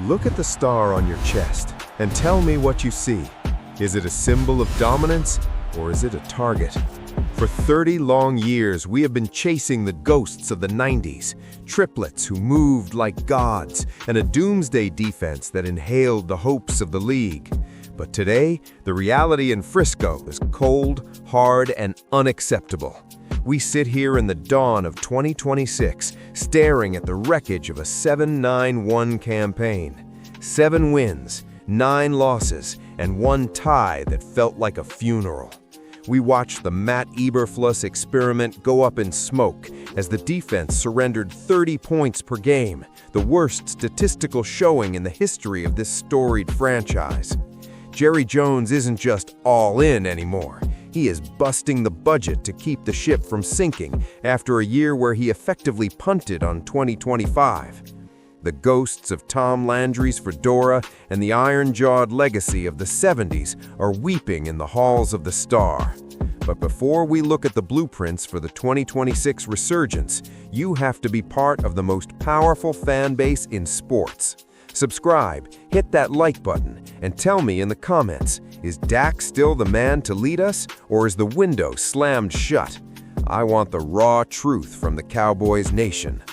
Look at the star on your chest and tell me what you see. Is it a symbol of dominance or is it a target? For 30 long years, we have been chasing the ghosts of the 90s, triplets who moved like gods, and a doomsday defense that inhaled the hopes of the league. But today, the reality in Frisco is cold, hard, and unacceptable. We sit here in the dawn of 2026, staring at the wreckage of a 7-9-1 campaign. 7 wins, 9 losses, and 1 tie that felt like a funeral. We watched the Matt Eberflus experiment go up in smoke as the defense surrendered 30 points per game, the worst statistical showing in the history of this storied franchise. Jerry Jones isn't just all in anymore. He is busting the budget to keep the ship from sinking after a year where he effectively punted on 2025. The ghosts of Tom Landry's fedora and the iron-jawed legacy of the 70s are weeping in the halls of the Star. But before we look at the blueprints for the 2026 resurgence, you have to be part of the most powerful fan base in sports. Subscribe, hit that like button, and tell me in the comments, is Dak still the man to lead us, or is the window slammed shut? I want the raw truth from the Cowboys Nation.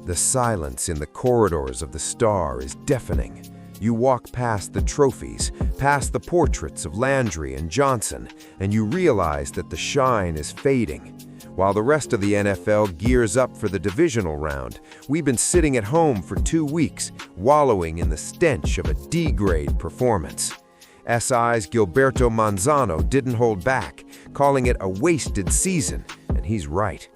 The silence in the corridors of the Star is deafening. You walk past the trophies, past the portraits of Landry and Johnson, and you realize that the shine is fading. While the rest of the NFL gears up for the divisional round, we've been sitting at home for 2 weeks, wallowing in the stench of a D-grade performance. SI's Gilberto Manzano didn't hold back, calling it a wasted season, and he's right.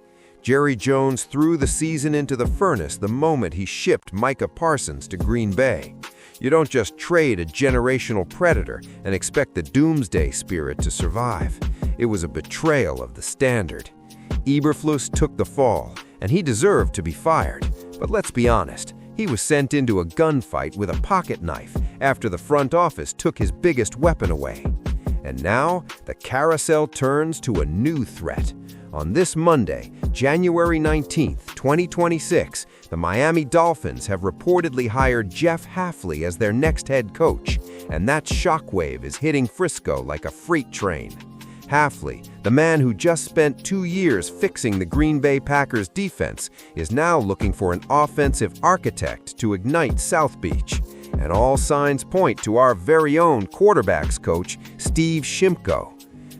Jerry Jones threw the season into the furnace the moment he shipped Micah Parsons to Green Bay. You don't just trade a generational predator and expect the doomsday spirit to survive. It was a betrayal of the standard. Eberflus took the fall, and he deserved to be fired. But let's be honest, he was sent into a gunfight with a pocket knife after the front office took his biggest weapon away. And now, the carousel turns to a new threat. On this Monday, January 19th, 2026, the Miami Dolphins have reportedly hired Jeff Hafley as their next head coach, and that shockwave is hitting Frisco like a freight train. Hafley, the man who just spent 2 years fixing the Green Bay Packers defense, is now looking for an offensive architect to ignite South Beach. And all signs point to our very own quarterbacks coach, Steve Shimko.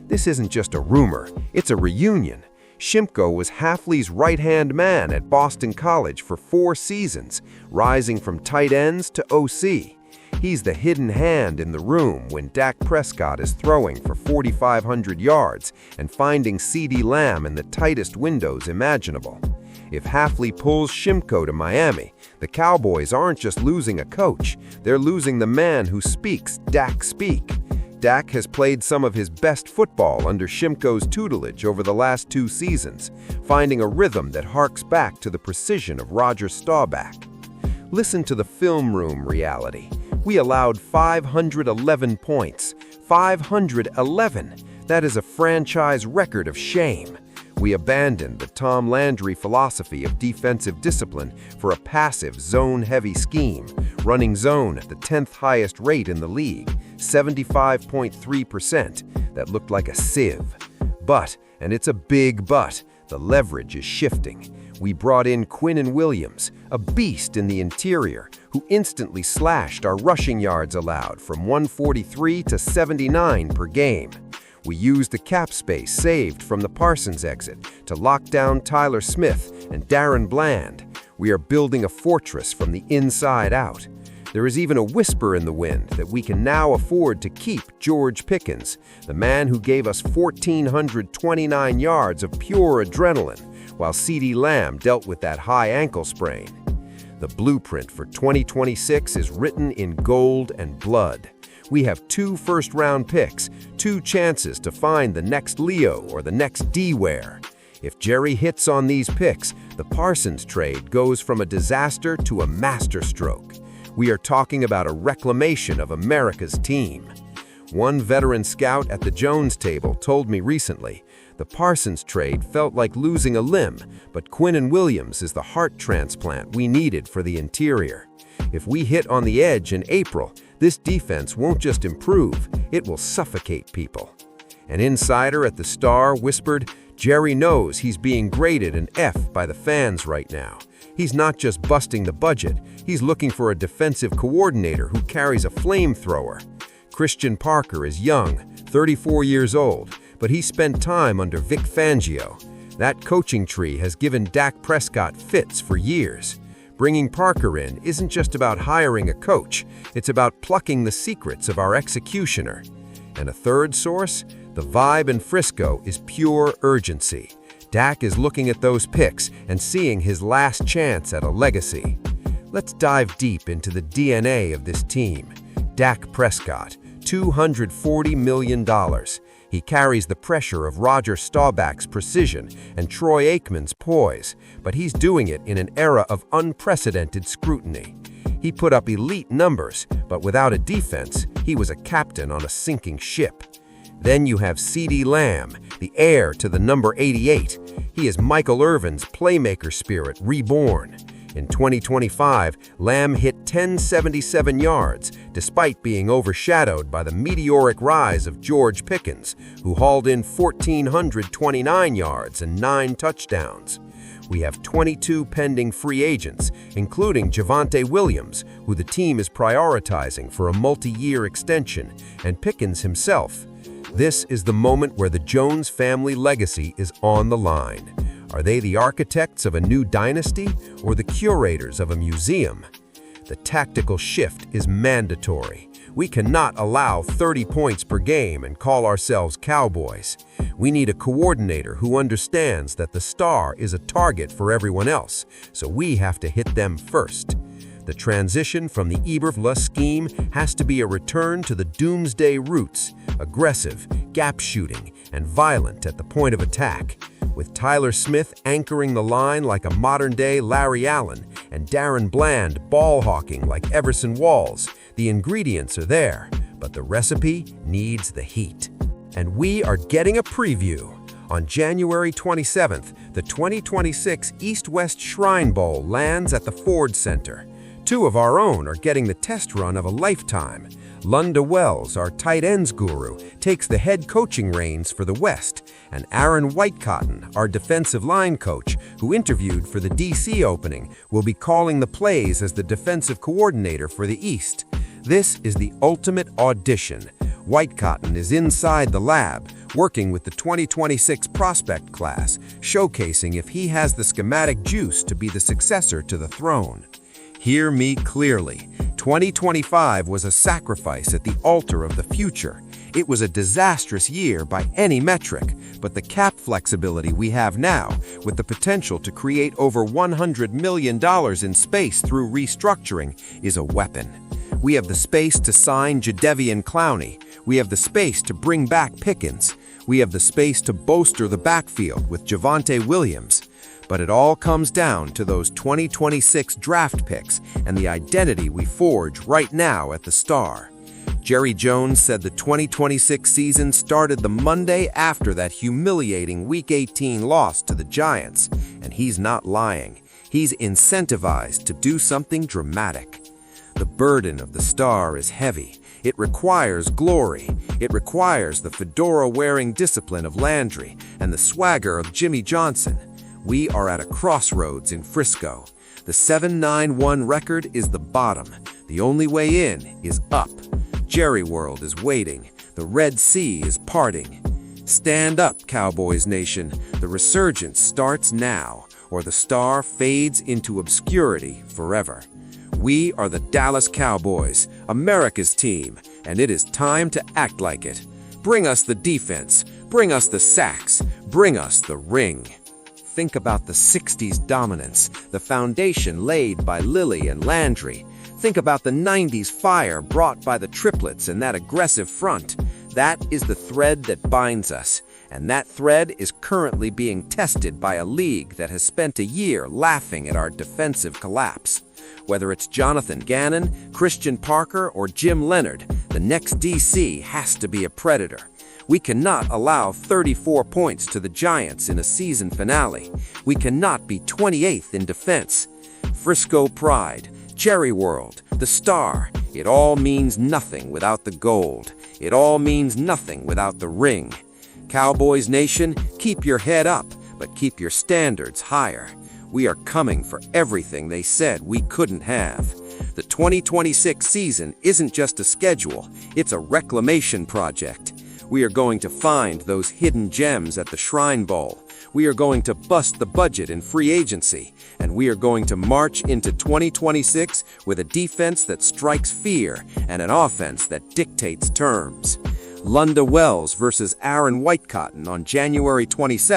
This isn't just a rumor, it's a reunion. Shimko was Hafley's right-hand man at Boston College for 4 seasons, rising from tight ends to OC. He's the hidden hand in the room when Dak Prescott is throwing for 4,500 yards and finding CeeDee Lamb in the tightest windows imaginable. If Hafley pulls Shimko to Miami, the Cowboys aren't just losing a coach, they're losing the man who speaks Dak speak. Dak has played some of his best football under Shimko's tutelage over the last 2 seasons, finding a rhythm that harks back to the precision of Roger Staubach. Listen to the film room reality. We allowed 511 points. 511! That is a franchise record of shame. We abandoned the Tom Landry philosophy of defensive discipline for a passive, zone-heavy scheme, running zone at the 10th highest rate in the league, 75.3%, that looked like a sieve. But, and it's a big but, the leverage is shifting. We brought in Quinnen Williams, a beast in the interior, who instantly slashed our rushing yards allowed from 143 to 79 per game. We used the cap space saved from the Parsons exit to lock down Tyler Smith and Darren Bland. We are building a fortress from the inside out. There is even a whisper in the wind that we can now afford to keep George Pickens, the man who gave us 1,429 yards of pure adrenaline, while CeeDee Lamb dealt with that high ankle sprain. The blueprint for 2026 is written in gold and blood. We have 2 first-round picks, 2 chances to find the next Leo or the next D-Ware. If Jerry hits on these picks, the Parsons trade goes from a disaster to a masterstroke. We are talking about a reclamation of America's team. One veteran scout at the Jones table told me recently, the Parsons trade felt like losing a limb, but Quinnen Williams is the heart transplant we needed for the interior. If we hit on the edge in April, this defense won't just improve, it will suffocate people. An insider at the Star whispered, "Jerry knows he's being graded an F by the fans right now. He's not just busting the budget, he's looking for a defensive coordinator who carries a flamethrower." Christian Parker is young, 34 years old, but he spent time under Vic Fangio. That coaching tree has given Dak Prescott fits for years. Bringing Parker in isn't just about hiring a coach, it's about plucking the secrets of our executioner. And a third source? The vibe in Frisco is pure urgency. Dak is looking at those picks and seeing his last chance at a legacy. Let's dive deep into the DNA of this team. Dak Prescott, $240 million. He carries the pressure of Roger Staubach's precision and Troy Aikman's poise, but he's doing it in an era of unprecedented scrutiny. He put up elite numbers, but without a defense, he was a captain on a sinking ship. Then you have CeeDee Lamb, the heir to the number 88. He is Michael Irvin's playmaker spirit reborn. In 2025, Lamb hit 1,077 yards, despite being overshadowed by the meteoric rise of George Pickens, who hauled in 1,429 yards and 9 touchdowns. We have 22 pending free agents, including Javonte Williams, who the team is prioritizing for a multi-year extension, and Pickens himself. This is the moment where the Jones family legacy is on the line. Are they the architects of a new dynasty or the curators of a museum? The tactical shift is mandatory. We cannot allow 30 points per game and call ourselves Cowboys. We need a coordinator who understands that the star is a target for everyone else, so we have to hit them first. The transition from the Eberflus scheme has to be a return to the doomsday roots, aggressive, gap shooting, and violent at the point of attack. With Tyler Smith anchoring the line like a modern-day Larry Allen and Darren Bland ball-hawking like Everson Walls, the ingredients are there, but the recipe needs the heat. And we are getting a preview. On January 27th, the 2026 East-West Shrine Bowl lands at the Ford Center. 2 of our own are getting the test run of a lifetime. Lunda Wells, our tight ends guru, takes the head coaching reins for the West, and Aaron Whitecotton, our defensive line coach, who interviewed for the DC opening, will be calling the plays as the defensive coordinator for the East. This is the ultimate audition. Whitecotton is inside the lab, working with the 2026 prospect class, showcasing if he has the schematic juice to be the successor to the throne. Hear me clearly. 2025 was a sacrifice at the altar of the future. It was a disastrous year by any metric, but the cap flexibility we have now, with the potential to create over $100 million in space through restructuring, is a weapon. We have the space to sign Jadeveon Clowney. We have the space to bring back Pickens. We have the space to bolster the backfield with Javonte Williams. But it all comes down to those 2026 draft picks and the identity we forge right now at the Star. Jerry Jones said the 2026 season started the Monday after that humiliating Week 18 loss to the Giants, and he's not lying. He's incentivized to do something dramatic. The burden of the Star is heavy. It requires glory. It requires the fedora-wearing discipline of Landry and the swagger of Jimmy Johnson. We are at a crossroads in Frisco. The 7-9-1 record is the bottom. The only way in is up. Jerry World is waiting. The Red Sea is parting. Stand up, Cowboys Nation. The resurgence starts now, or the Star fades into obscurity forever. We are the Dallas Cowboys, America's team, and it is time to act like it. Bring us the defense. Bring us the sacks. Bring us the ring. Think about the 60s dominance, the foundation laid by Lilly and Landry. Think about the 90s fire brought by the triplets and that aggressive front. That is the thread that binds us, and that thread is currently being tested by a league that has spent a year laughing at our defensive collapse. Whether it's Jonathan Gannon, Christian Parker, or Jim Leonard, the next DC has to be a predator. We cannot allow 34 points to the Giants in a season finale. We cannot be 28th in defense. Frisco pride, Jerry World, the star. It all means nothing without the gold. It all means nothing without the ring. Cowboys Nation, keep your head up, but keep your standards higher. We are coming for everything they said we couldn't have. The 2026 season isn't just a schedule, it's a reclamation project. We are going to find those hidden gems at the Shrine Bowl. We are going to bust the budget in free agency, and we are going to march into 2026 with a defense that strikes fear and an offense that dictates terms. Lunda Wells versus Aaron Whitecotton on January 27th.